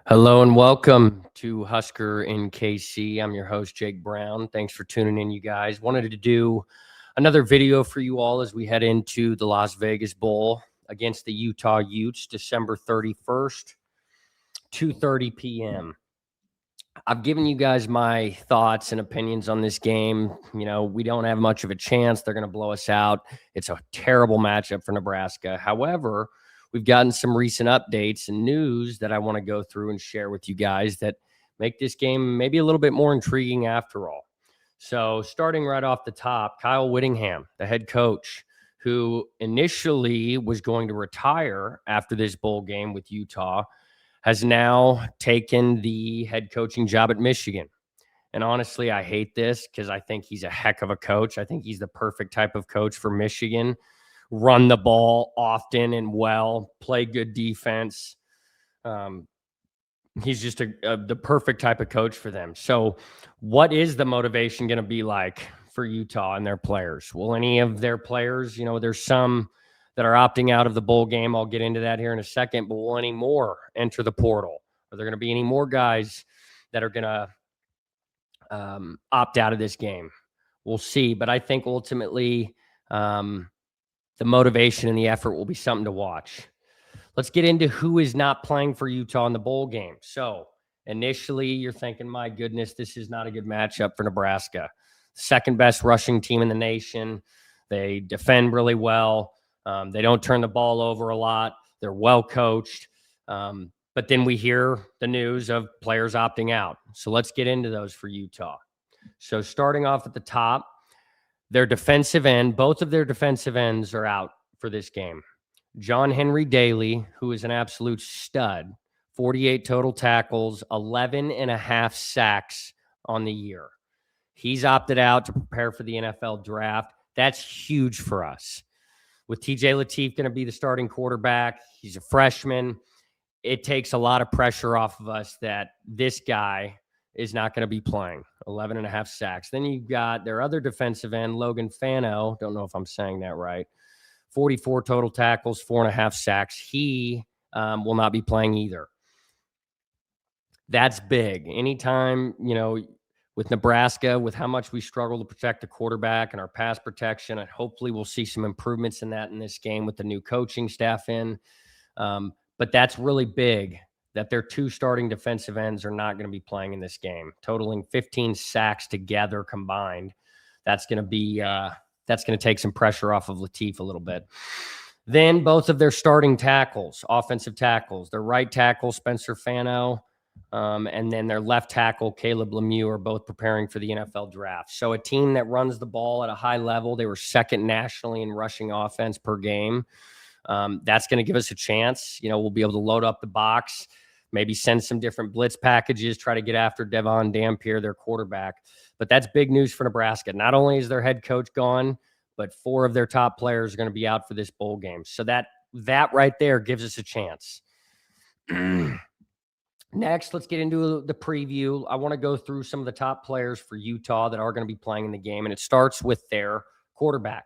Hello and welcome to Husker in KC. I'm your host, Jake Brown. Thanks for tuning in, you guys. Wanted to do another video for you all as we head into the Las Vegas Bowl against the Utah Utes, December 31st, 2:30 p.m. I've given you guys my thoughts and opinions on this game. We don't have much of a chance. They're going to blow us out. It's a terrible matchup for Nebraska. However, we've gotten some recent updates and news that I want to go through and share with you guys that make this game maybe a little bit more intriguing after all. So starting right off the top, Kyle Whittingham, the head coach, who initially was going to retire after this bowl game with Utah, has now taken the head coaching job at Michigan. And honestly, I hate this because I think he's a heck of a coach. I think he's the perfect type of coach for Michigan. Run the ball often and well, play good defense. He's just the perfect type of coach for them. So what is the motivation going to be like for Utah and their players? Will any of their players, there's some that are opting out of the bowl game. I'll get into that here in a second, but will any more enter the portal? Are there going to be any more guys that are going to opt out of this game? We'll see. But I think ultimately the motivation and the effort will be something to watch. Let's get into who is not playing for Utah in the bowl game. So initially you're thinking, my goodness, this is not a good matchup for Nebraska. Second best rushing team in the nation. They defend really well. They don't turn the ball over a lot. They're well coached. But then we hear the news of players opting out. So let's get into those for Utah. So starting off at the top, their defensive end, both of their defensive ends are out for this game. John Henry Daly, who is an absolute stud, 48 total tackles, 11 and a half sacks on the year. He's opted out to prepare for the NFL draft. That's huge for us. With TJ Lateef going to be the starting quarterback, he's a freshman. It takes a lot of pressure off of us that this guy is not going to be playing. 11 and a half sacks. Then you've got their other defensive end, Logan Fano. Don't know if I'm saying that right. 44 total tackles, 4.5 sacks. He will not be playing either. That's big. Anytime, with Nebraska, with how much we struggle to protect the quarterback and our pass protection, and hopefully we'll see some improvements in that in this game with the new coaching staff in. But that's really big that their two starting defensive ends are not going to be playing in this game, totaling 15 sacks together combined. That's going to take some pressure off of Lateef a little bit. Then both of their starting tackles, offensive tackles, their right tackle, Spencer Fano, and then their left tackle, Caleb Lemieux, are both preparing for the NFL draft. So a team that runs the ball at a high level, they were second nationally in rushing offense per game. That's going to give us a chance. We'll be able to load up the box, maybe send some different blitz packages, try to get after Devon Dampier, their quarterback. But that's big news for Nebraska. Not only is their head coach gone, but 4 of their top players are going to be out for this bowl game. So that right there gives us a chance. Next, let's get into the preview. I want to go through some of the top players for Utah that are going to be playing in the game, and it starts with their quarterback,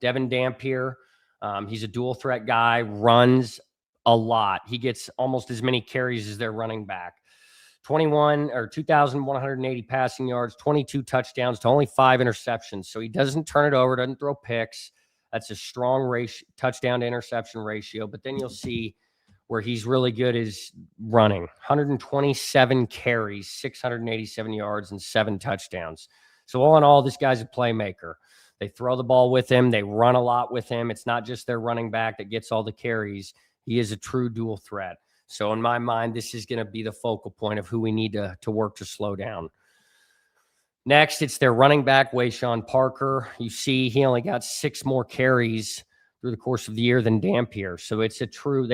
Devon Dampier. He's a dual threat guy, runs a lot. He gets almost as many carries as their running back. 2,180 passing yards, 22 touchdowns to only 5 interceptions. So he doesn't turn it over, doesn't throw picks. That's a strong touchdown to interception ratio. But then you'll see where he's really good is running. 127 carries, 687 yards, and 7 touchdowns. So all in all, this guy's a playmaker. They throw the ball with him. They run a lot with him. It's not just their running back that gets all the carries. He is a true dual threat. So in my mind, this is going to be the focal point of who we need to work to slow down. Next, it's their running back, Wayshawn Parker. You see he only got 6 more carries through the course of the year than Dampier. So it's a true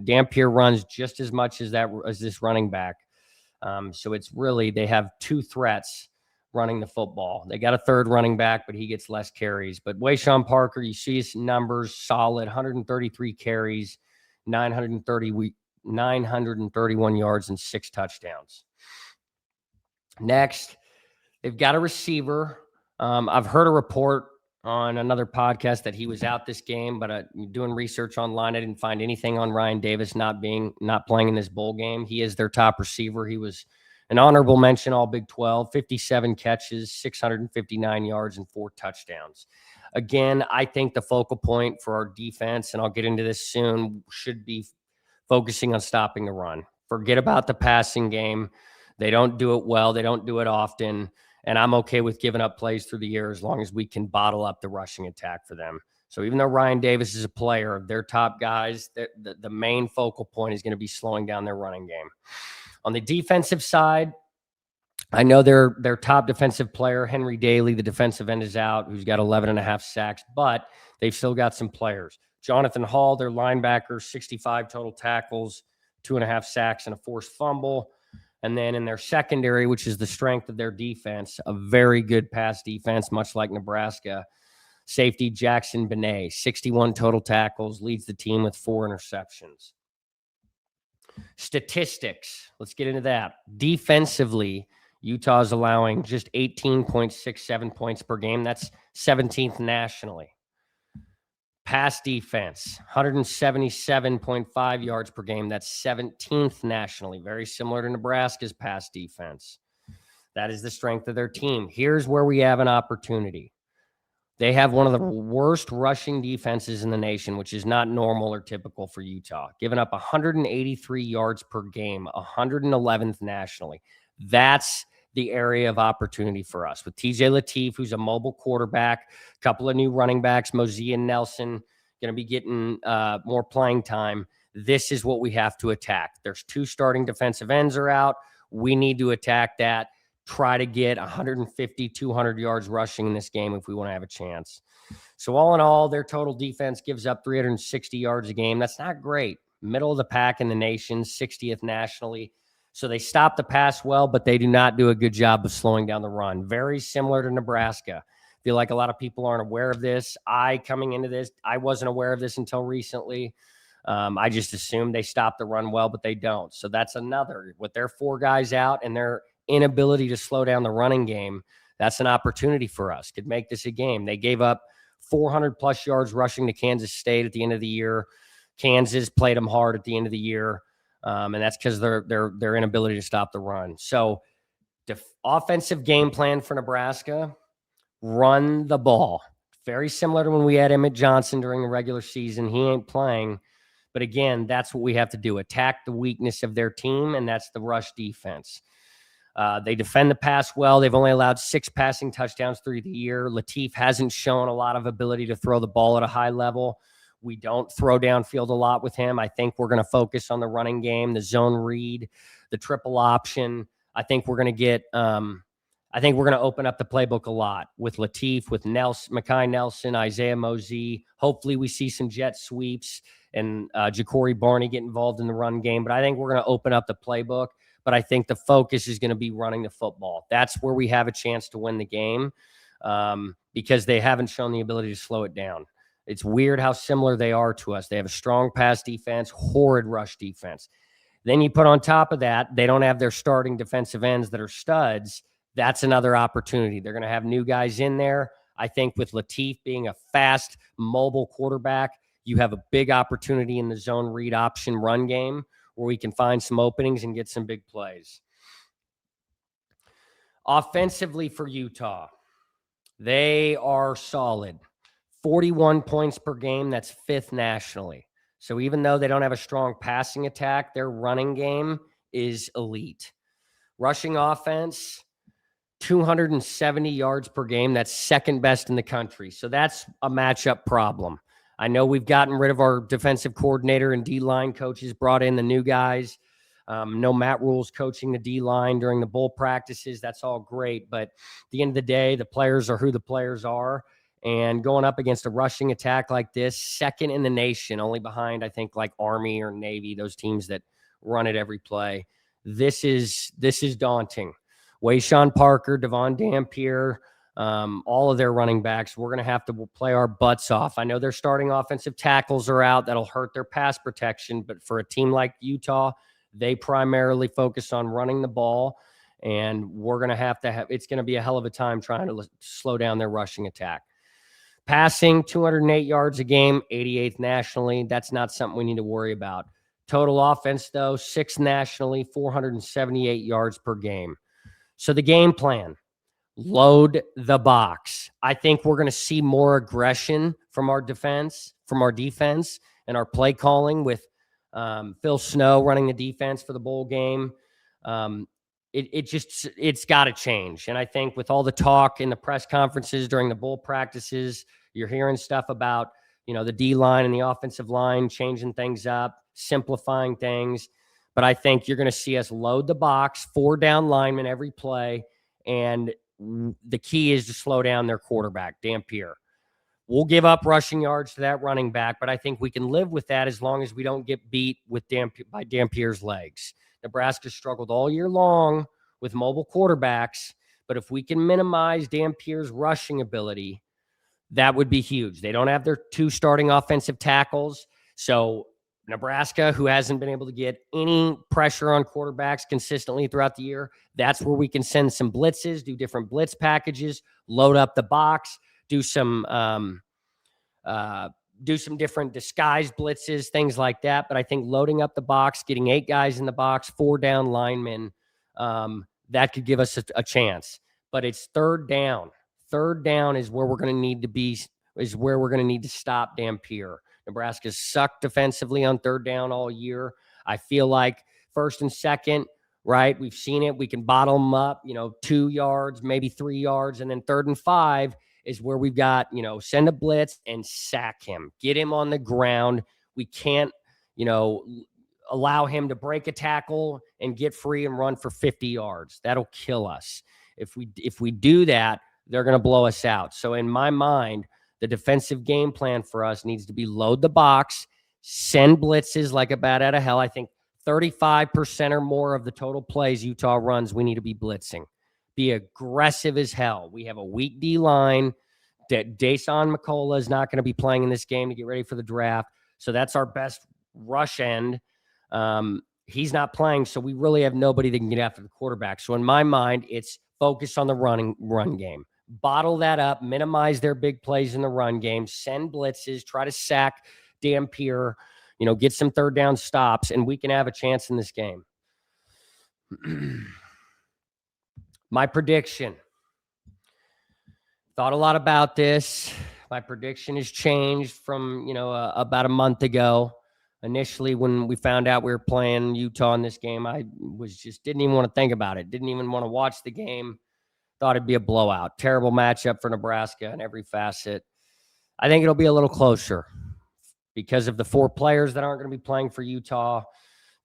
Dampier runs just as much as this running back. So it's really, they have 2 threats running the football. They got a third running back, but he gets less carries. But Wayshawn Parker, you see his numbers, solid, 133 carries, 931 yards, and 6 touchdowns. Next, they've got a receiver. I've heard a report on another podcast that he was out this game, but doing research online, I didn't find anything on Ryan Davis not playing in this bowl game. He is their top receiver. He was an honorable mention all Big 12, 57 catches, 659 yards, and 4 touchdowns. Again, I think the focal point for our defense, and I'll get into this soon, should be focusing on stopping the run. Forget about the passing game. They don't do it well. They don't do it often. And I'm okay with giving up plays through the year as long as we can bottle up the rushing attack for them. So even though Ryan Davis is a player, their top guys, the main focal point is going to be slowing down their running game. On the defensive side, I know their top defensive player, Henry Daly, the defensive end, is out, who's got 11.5 sacks, but they've still got some players. Jonathan Hall, their linebacker, 65 total tackles, 2.5 sacks, and a forced fumble. And then in their secondary, which is the strength of their defense, a very good pass defense, much like Nebraska. Safety Jackson Benet, 61 total tackles, leads the team with 4 interceptions. Statistics, let's get into that. Defensively, Utah is allowing just 18.67 points per game. That's 17th nationally. Pass defense, 177.5 yards per game. That's 17th nationally. Very similar to Nebraska's pass defense. That is the strength of their team. Here's where we have an opportunity. They have one of the worst rushing defenses in the nation, which is not normal or typical for Utah. Giving up 183 yards per game, 111th nationally. That's the area of opportunity for us. With TJ Lateef, who's a mobile quarterback, a couple of new running backs, Mosey and Nelson, going to be getting more playing time. This is what we have to attack. There's 2 starting defensive ends are out. We need to attack that. Try to get 150, 200 yards rushing in this game if we want to have a chance. So all in all, their total defense gives up 360 yards a game. That's not great. Middle of the pack in the nation, 60th nationally. So they stop the pass well, but they do not do a good job of slowing down the run. Very similar to Nebraska. I feel like a lot of people aren't aware of this. Coming into this, I wasn't aware of this until recently. I just assumed they stop the run well, but they don't. So that's another. With their 4 guys out and their inability to slow down the running game, that's an opportunity for us. Could make this a game. They gave up 400-plus yards rushing to Kansas State at the end of the year. Kansas played them hard at the end of the year. And that's because their inability to stop the run. So the offensive game plan for Nebraska, run the ball. Very similar to when we had Emmett Johnson during the regular season. He ain't playing. But again, that's what we have to do. Attack the weakness of their team, and that's the rush defense. They defend the pass well. They've only allowed 6 passing touchdowns through the year. Lateef hasn't shown a lot of ability to throw the ball at a high level. We don't throw downfield a lot with him. I think we're going to focus on the running game, the zone read, the triple option. I think we're going to open up the playbook a lot with Lateef, with Mekhi Nelson, Isaiah Mosey. Hopefully we see some jet sweeps and Ja'Cory Barney get involved in the run game. But I think we're going to open up the playbook. But I think the focus is going to be running the football. That's where we have a chance to win the game because they haven't shown the ability to slow it down. It's weird how similar they are to us. They have a strong pass defense, horrid rush defense. Then you put on top of that, they don't have their starting defensive ends that are studs. That's another opportunity. They're going to have new guys in there. I think with Lateef being a fast, mobile quarterback, you have a big opportunity in the zone read option run game where we can find some openings and get some big plays. Offensively for Utah, they are solid. 41 points per game, that's 5th nationally. So even though they don't have a strong passing attack, their running game is elite. Rushing offense, 270 yards per game, that's 2nd best in the country. So that's a matchup problem. I know we've gotten rid of our defensive coordinator and D-line coaches, brought in the new guys. No Matt Rule's coaching the D-line during the bowl practices. That's all great. But at the end of the day, the players are who the players are. And going up against a rushing attack like this, 2nd in the nation, only behind, I think, like Army or Navy, those teams that run it every play. This is daunting. Wayshawn Parker, Devon Dampier, all of their running backs, we're going to have to play our butts off. I know their starting offensive tackles are out. That'll hurt their pass protection. But for a team like Utah, they primarily focus on running the ball. And we're going to have it's going to be a hell of a time trying to slow down their rushing attack. Passing 208 yards a game, 88th nationally. That's not something we need to worry about. Total offense, though, 6th nationally, 478 yards per game. So the game plan, load the box. I think we're going to see more aggression from our defense, and our play calling with Phil Snow running the defense for the bowl game. It's got to change. And I think with all the talk in the press conferences during the bowl practices, you're hearing stuff about, the D line and the offensive line changing things up, simplifying things. But I think you're going to see us load the box, 4 down linemen every play. And the key is to slow down their quarterback, Dampier. We'll give up rushing yards to that running back, but I think we can live with that as long as we don't get beat by Dampier's legs. Nebraska struggled all year long with mobile quarterbacks, but if we can minimize Dampier's rushing ability, that would be huge. They don't have their 2 starting offensive tackles, so Nebraska, who hasn't been able to get any pressure on quarterbacks consistently throughout the year, that's where we can send some blitzes, do different blitz packages, load up the box, do some different disguised blitzes, things like that. But I think loading up the box, getting 8 guys in the box, 4 down linemen, that could give us a chance. But it's 3rd down. 3rd down is where we're going to need to be, is where we're going to need to stop Dampier. Nebraska's sucked defensively on 3rd down all year. I feel like 1st and 2nd, right? We've seen it. We can bottle them up, 2 yards, maybe 3 yards. And then 3rd and 5 is where we've got, send a blitz and sack him. Get him on the ground. We can't, allow him to break a tackle and get free and run for 50 yards. That'll kill us. If we do that, they're going to blow us out. So in my mind, the defensive game plan for us needs to be load the box, send blitzes like a bat out of hell. I think 35% or more of the total plays Utah runs, we need to be blitzing. Be aggressive as hell. We have a weak D line. Dason McCullough is not going to be playing in this game to get ready for the draft. So that's our best rush end. He's not playing, so we really have nobody that can get after the quarterback. So in my mind, it's focus on the run game. Bottle that up, minimize their big plays in the run game, send blitzes, try to sack Dampier, get some 3rd down stops, and we can have a chance in this game. My prediction. Thought a lot about this. My prediction has changed from, about a month ago. Initially, when we found out we were playing Utah in this game, I didn't even want to think about it. Didn't even want to watch the game. Thought it'd be a blowout. Terrible matchup for Nebraska in every facet. I think it'll be a little closer because of the 4 players that aren't going to be playing for Utah,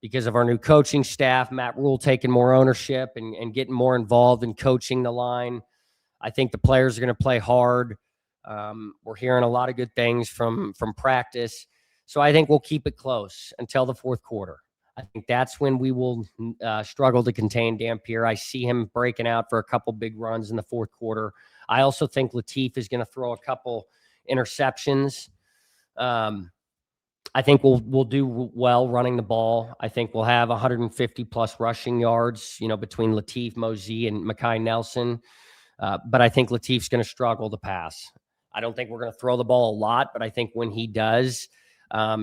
because of our new coaching staff, Matt Rule taking more ownership and getting more involved in coaching the line. I think the players are going to play hard. We're hearing a lot of good things from practice. So I think we'll keep it close until the 4th quarter. I think that's when we will struggle to contain Dampier. I see him breaking out for a couple big runs in the 4th quarter. I also think Latif is going to throw a couple interceptions. I think we'll do well running the ball. I think we'll have 150 plus rushing yards, between Latif, Mosey, and Mekhi Nelson. But I think Latif's going to struggle to pass. I don't think we're going to throw the ball a lot, but I think when he does,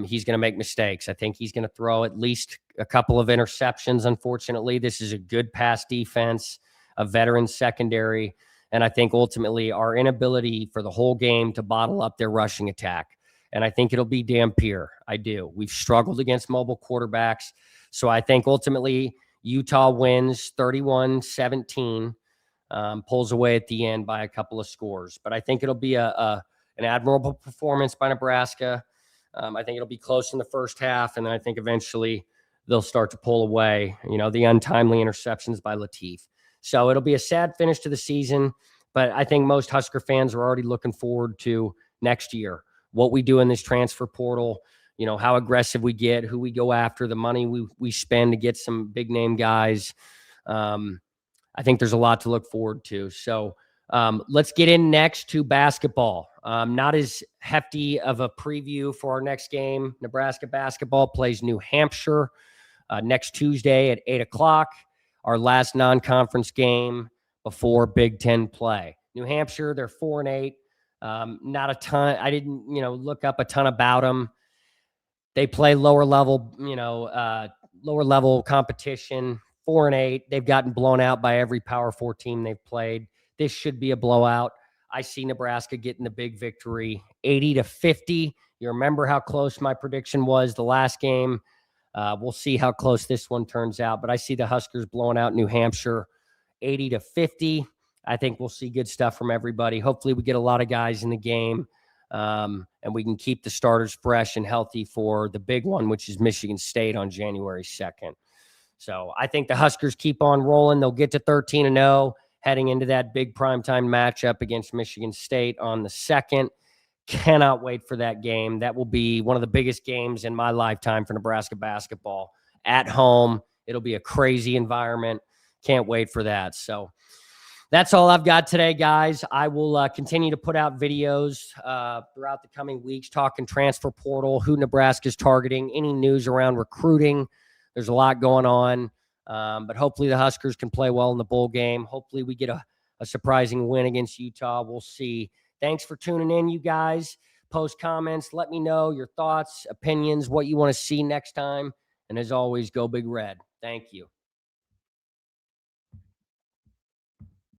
he's going to make mistakes. I think he's going to throw at least a couple of interceptions. Unfortunately, this is a good pass defense, a veteran secondary. And I think ultimately our inability for the whole game to bottle up their rushing attack. And I think it'll be Dampier. I do. We've struggled against mobile quarterbacks. So I think ultimately Utah wins 31-17, pulls away at the end by a couple of scores. But I think it'll be an admirable performance by Nebraska. I think it'll be close in the first half, and then I think eventually they'll start to pull away, the untimely interceptions by Latif. So it'll be a sad finish to the season, but I think most Husker fans are already looking forward to next year, what we do in this transfer portal, how aggressive we get, who we go after, the money we spend to get some big-name guys. I think there's a lot to look forward to. So let's get in next to basketball. Not as hefty of a preview for our next game. Nebraska basketball plays New Hampshire next Tuesday at 8 o'clock, our last non-conference game before Big Ten play. New Hampshire, they're 4-8. Not a ton. I didn't, look up a ton about them. They play lower level, lower level competition. 4-8. They've gotten blown out by every Power Four team they've played. This should be a blowout. I see Nebraska getting the big victory, 80-50. You remember how close my prediction was the last game. We'll see how close this one turns out, but I see the Huskers blowing out New Hampshire, 80-50. I think we'll see good stuff from everybody. Hopefully we get a lot of guys in the game, and we can keep the starters fresh and healthy for the big one, which is Michigan State on January 2nd. So I think the Huskers keep on rolling. They'll get to 13-0 heading into that big primetime matchup against Michigan State on the 2nd. Cannot wait for that game. That will be one of the biggest games in my lifetime for Nebraska basketball at home. It'll be a crazy environment. Can't wait for that. So that's all I've got today, guys. I will continue to put out videos throughout the coming weeks, talking transfer portal, who Nebraska's targeting, any news around recruiting. There's a lot going on, but hopefully the Huskers can play well in the bowl game. Hopefully we get a surprising win against Utah. We'll see. Thanks for tuning in, you guys. Post comments. Let me know your thoughts, opinions, what you want to see next time. And as always, go Big Red. Thank you.